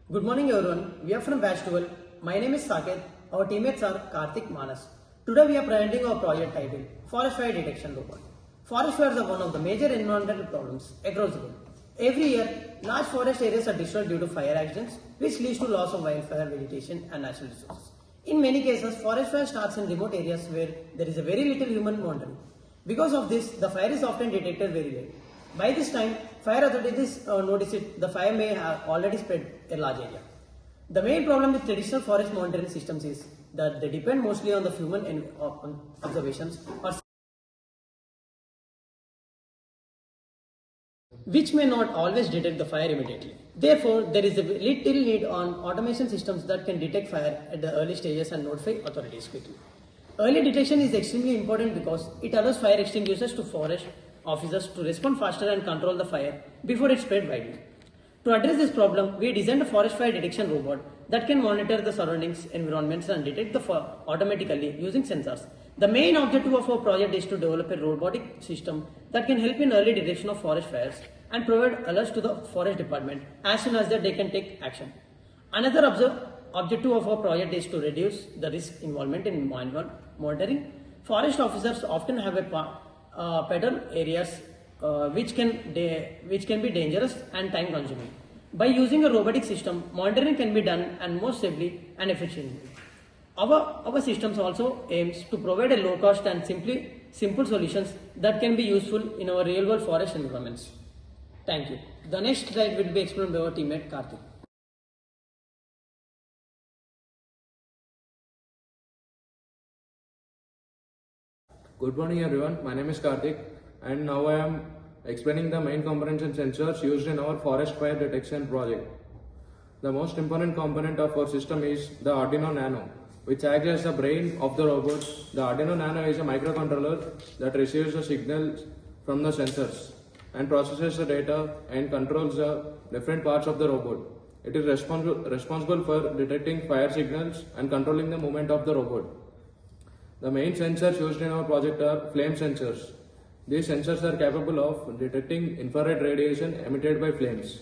Good morning everyone. We are from batch 12. My name is Saket. Our teammates are Karthik, Manas. Today we are presenting our project titled Forest Fire Detection Robot. Forest fires are one of the major environmental problems across the world. Every year, large forest areas are destroyed due to fire accidents, which leads to loss of wildfire vegetation and natural resources. In many cases, forest fire starts in remote areas where there is a very little human monitoring. Because of this, the fire is often detected very late. By this time, fire authorities notice it, the fire may have already spread a large area. The main problem with traditional forest monitoring systems is that they depend mostly on the human observations, which may not always detect the fire immediately. Therefore, there is a little need on automation systems that can detect fire at the early stages and notify authorities quickly. Early detection is extremely important because it allows fire extinguishers to forest officers to respond faster and control the fire before it spread widely. To address this problem, we designed a forest fire detection robot that can monitor the surroundings environments and detect the fire automatically using sensors. The main objective of our project is to develop a robotic system that can help in early detection of forest fires and provide alerts to the forest department as soon as they can take action. Another objective of our project is to reduce the risk involvement in monitoring. Forest officers often have pattern areas which can be dangerous and time consuming. By using a robotic system, monitoring can be done and more safely and efficiently. Our systems also aims to provide a low cost and simple solutions that can be useful in our real world forest environments. Thank you. The next slide will be explained by our teammate Karthik. Good morning everyone, my name is Karthik and now I am explaining the main components and sensors used in our forest fire detection project. The most important component of our system is the Arduino Nano, which acts as the brain of the robot. The Arduino Nano is a microcontroller that receives the signals from the sensors and processes the data and controls the different parts of the robot. It is responsible for detecting fire signals and controlling the movement of the robot. The main sensors used in our project are flame sensors. These sensors are capable of detecting infrared radiation emitted by flames.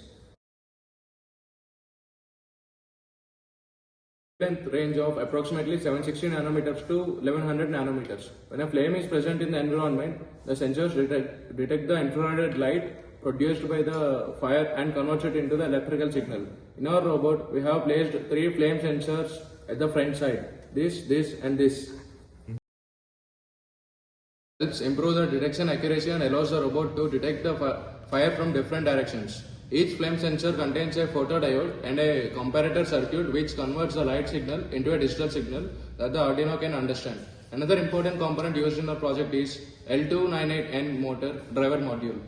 Range of approximately 760 nanometers to 1100 nanometers. When a flame is present in the environment, the sensors detect the infrared light produced by the fire and converts it into the electrical signal. In our robot, we have placed 3 flame sensors at the front side. This and this. Helps improve the detection accuracy and allows the robot to detect the fire from different directions. Each flame sensor contains a photodiode and a comparator circuit which converts the light signal into a digital signal that the Arduino can understand. Another important component used in our project is L298N motor driver module.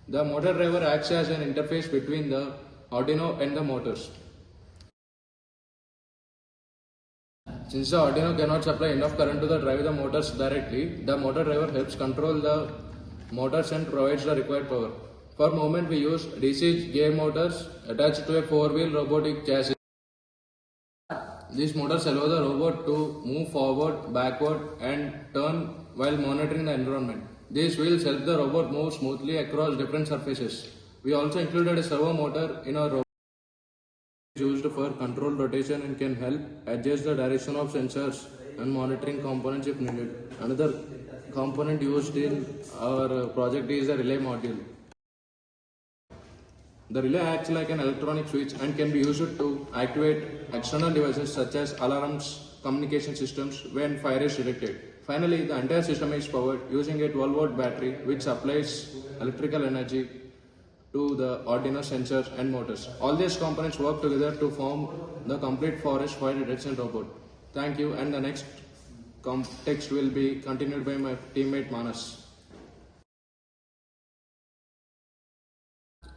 The motor driver acts as an interface between the Arduino and the motors. Since the Arduino cannot supply enough current to drive the motors directly, the motor driver helps control the motors and provides the required power. For movement, we use DC gear motors attached to a 4-wheel robotic chassis. These motors allow the robot to move forward, backward and turn while monitoring the environment. These wheels help the robot move smoothly across different surfaces. We also included a servo motor in our robot. Used for controlled rotation and can help adjust the direction of sensors and monitoring components if needed. Another component used in our project is the relay module. The relay acts like an electronic switch and can be used to activate external devices such as alarms, communication systems when fire is detected. Finally, the entire system is powered using a 12-volt battery which supplies electrical energy to the Arduino sensors and motors. All these components work together to form the complete forest fire detection robot. Thank you, and the next text will be continued by my teammate Manas.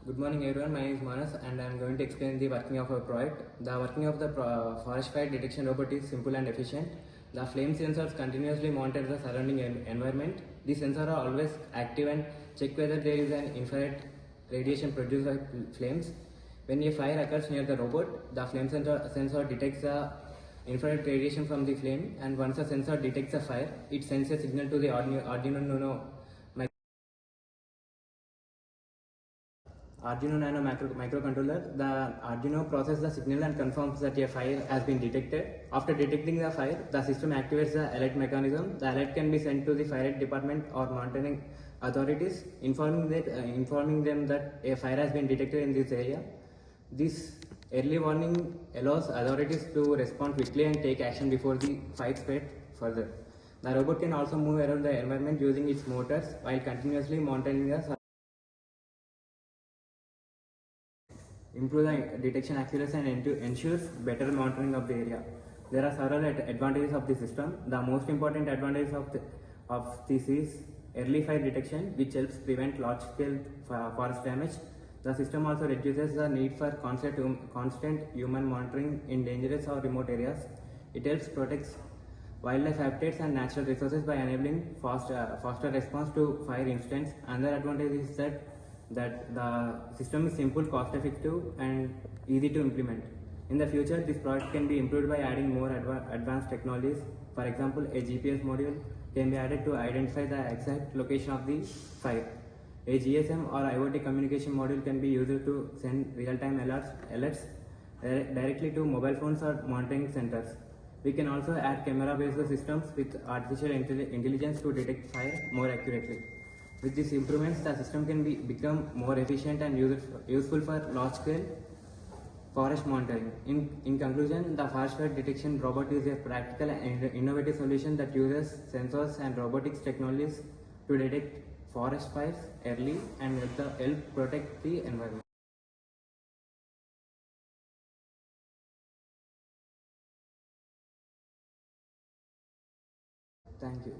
Good morning everyone, my name is Manas and I am going to explain the working of our project. The working of the forest fire detection robot is simple and efficient. The flame sensors continuously monitor the surrounding environment. These sensors are always active and check whether there is an infrared radiation produced by flames. When a fire occurs near the robot, the flame sensor detects the infrared radiation from the flame, and once the sensor detects the fire, it sends a signal to the Arduino Arduino Nano microcontroller, the Arduino processes the signal and confirms that a fire has been detected. After detecting the fire, the system activates the alert mechanism. The alert can be sent to the fire department or monitoring authorities, informing them that a fire has been detected in this area. This early warning allows authorities to respond quickly and take action before the fire spreads further. The robot can also move around the environment using its motors while continuously monitoring the improve the detection accuracy and ensures better monitoring of the area. There are several advantages of the system. The most important advantage of this is early fire detection, which helps prevent large-scale forest damage. The system also reduces the need for constant human monitoring in dangerous or remote areas. It helps protect wildlife habitats and natural resources by enabling faster response to fire incidents. Another advantage is that the system is simple, cost effective and easy to implement. In the future, this product can be improved by adding more advanced technologies. For example, a GPS module can be added to identify the exact location of the fire. A GSM or IoT communication module can be used to send real-time alerts directly to mobile phones or monitoring centers. We can also add camera-based systems with artificial intelligence to detect fire more accurately. With these improvements, the system can become more efficient and useful for large-scale forest monitoring. In conclusion, the forest fire detection robot is a practical and innovative solution that uses sensors and robotics technologies to detect forest fires early and help protect the environment. Thank you.